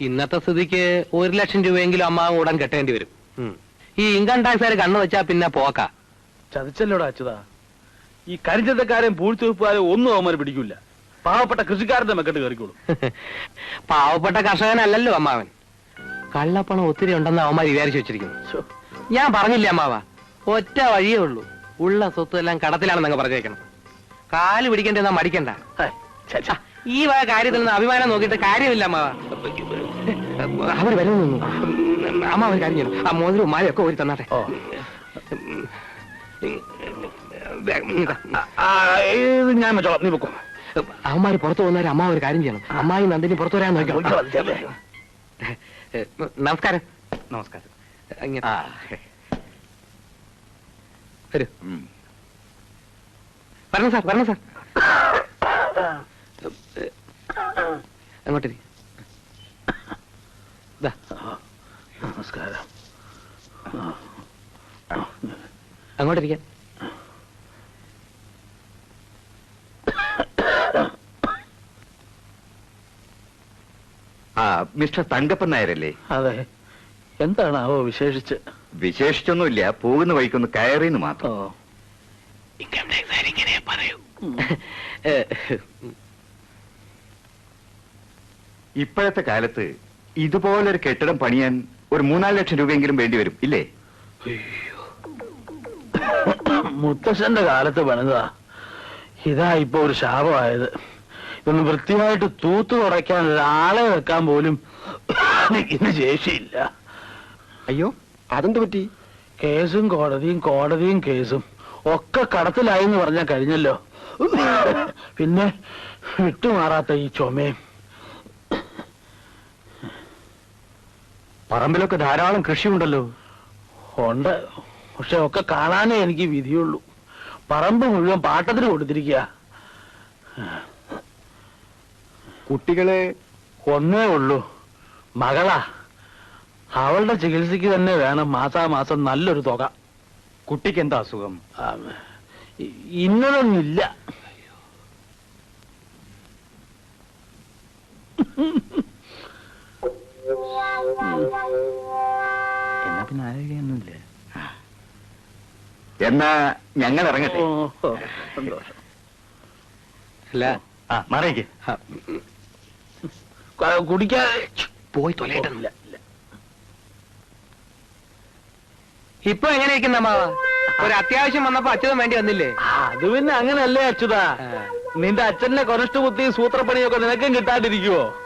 ഇന്നത്തെ സ്ഥിതിക്ക് 1 ലക്ഷം രൂപയെങ്കിലും അമ്മാവ് ഉടൻ കെട്ടേണ്ടി വരും. ഈ ഇൻകം ടാക്സുകാർ കണ്ണു വെച്ചാ പിന്നെ പോക്ക. ചതിച്ചല്ലോടാ അച്യുതാ. ഈ കരിഞ്ചന്തക്കാരെയും പൂഴ്ത്തിവെപ്പുകാരെയും ഒന്നും അവന്മാർ പിടിക്കൂല. പാവപ്പെട്ട കൃഷിക്കാരന്റെ മെക്കെട്ട് കയറിക്കോളും. പാവപ്പെട്ട കർഷകനല്ലല്ലോ അമ്മാവൻ. കള്ളപ്പണം ഒത്തിരി ഉണ്ടെന്ന് അവന്മാർ വിചാരിച്ചു വെച്ചിരിക്കുന്നു. ഞാൻ പറഞ്ഞില്ലേ അമ്മാവ, ഒറ്റ വഴിയേ ഉള്ളൂ. ഉള്ള സ്വത്ത് എല്ലാം കടത്തിലാണെന്നങ്ങ് പറഞ്ഞേക്കണം. കാല് പിടിക്കേണ്ടെന്നാ മടിക്കണ്ട. ഈ വക കാര്യത്തിൽ നിന്ന് അഭിമാനം നോക്കിയിട്ട് കാര്യമില്ല അമ്മാവ. അവർ വരുന്നു. അമ്മ ഒരു കാര്യം ചെയ്യണം, ആ മോതിരും മാലയൊക്കെ ഒരു തന്നാട്ടെ. ഞാൻ നീ പൊക്കോ. അവന്മാര് പുറത്തു പോകുന്നവരെ അമ്മ ഒരു കാര്യം ചെയ്യണം, അമ്മായി നന്ദിനി പുറത്തു വരാൻ നോക്കണം. നമസ്കാരം. നമസ്കാരം. വരൂ. വരണം സാർ, വരണം സാർ. അങ്ങോട്ടേ. നമസ്കാരം. അങ്ങോട്ടിരിക്കാൻ. മിസ്റ്റർ തങ്കപ്പൻ നായരല്ലേ? അതെ. എന്താണാവോ വിശേഷിച്ച്? വിശേഷിച്ചൊന്നുമില്ല, പോകുന്ന വഴിക്കൊന്ന് കയറിന്ന് മാത്രം. ഇങ്ങനെ പറയൂ. ഇപ്പോഴത്തെ കാലത്ത് ഇതുപോലൊരു കെട്ടിടം പണിയാൻ ഒരു 3-4 ലക്ഷം രൂപയെങ്കിലും വേണ്ടി വരും, ഇല്ലേ? മുത്തശ്ശന്റെ കാലത്ത് പണിതാ. ഇതാ ഇപ്പൊ ഒരു ശാപമായത്. ഇതൊന്ന് വൃത്തിയായിട്ട് തൂത്തു തുടയ്ക്കാൻ ഒരാളെ വെക്കാൻ പോലും ഇന്ന് ശേഷിയില്ല. അയ്യോ, അതെന്ത് പറ്റി? കേസും കോടതിയും കോടതിയും കേസും ഒക്കെ കടത്തിലായി എന്ന് പറഞ്ഞാൽ കഴിഞ്ഞല്ലോ. പിന്നെ വിട്ടുമാറാത്ത ഈ ചുമയും. പറമ്പിലൊക്കെ ധാരാളം കൃഷിയുണ്ടല്ലോ. ഉണ്ട്, പക്ഷെ ഒക്കെ കാണാനേ എനിക്ക് വിധിയുള്ളൂ. പറമ്പ് മുഴുവൻ പാട്ടത്തിന് കൊടുത്തിരിക്കുക. കുട്ടികളെ ഒന്നേ ഉള്ളൂ, മകളാ. അവളുടെ ചികിത്സയ്ക്ക് തന്നെ വേണം മാസാമാസം നല്ലൊരു തുക. കുട്ടിക്ക് എന്താ അസുഖം? ഇന്നതൊന്നുമില്ല. എന്നാ പിന്നെ ആരോഗ്യമൊന്നുമില്ല. എന്നാ ഞങ്ങൾ ഇറങ്ങട്ടെ. സന്തോഷം. അല്ല, മറയ്ക്ക്. കുടിക്കാതെ പോയി തൊലയിട്ടില്ല. ഇപ്പൊ എങ്ങനെ ഇരിക്കുന്ന അമ്മാവ? ഒരു അത്യാവശ്യം വന്നപ്പോ അച്ഛനും വേണ്ടി വന്നില്ലേ? അത് പിന്നെ അങ്ങനല്ലേ അച്യുതാ. നിന്റെ അച്ഛന്റെ കൊനഷ്ട ബുദ്ധിയും സൂത്രപ്പണിയൊക്കെ നിനക്കും കിട്ടാണ്ടിരിക്കുവോ?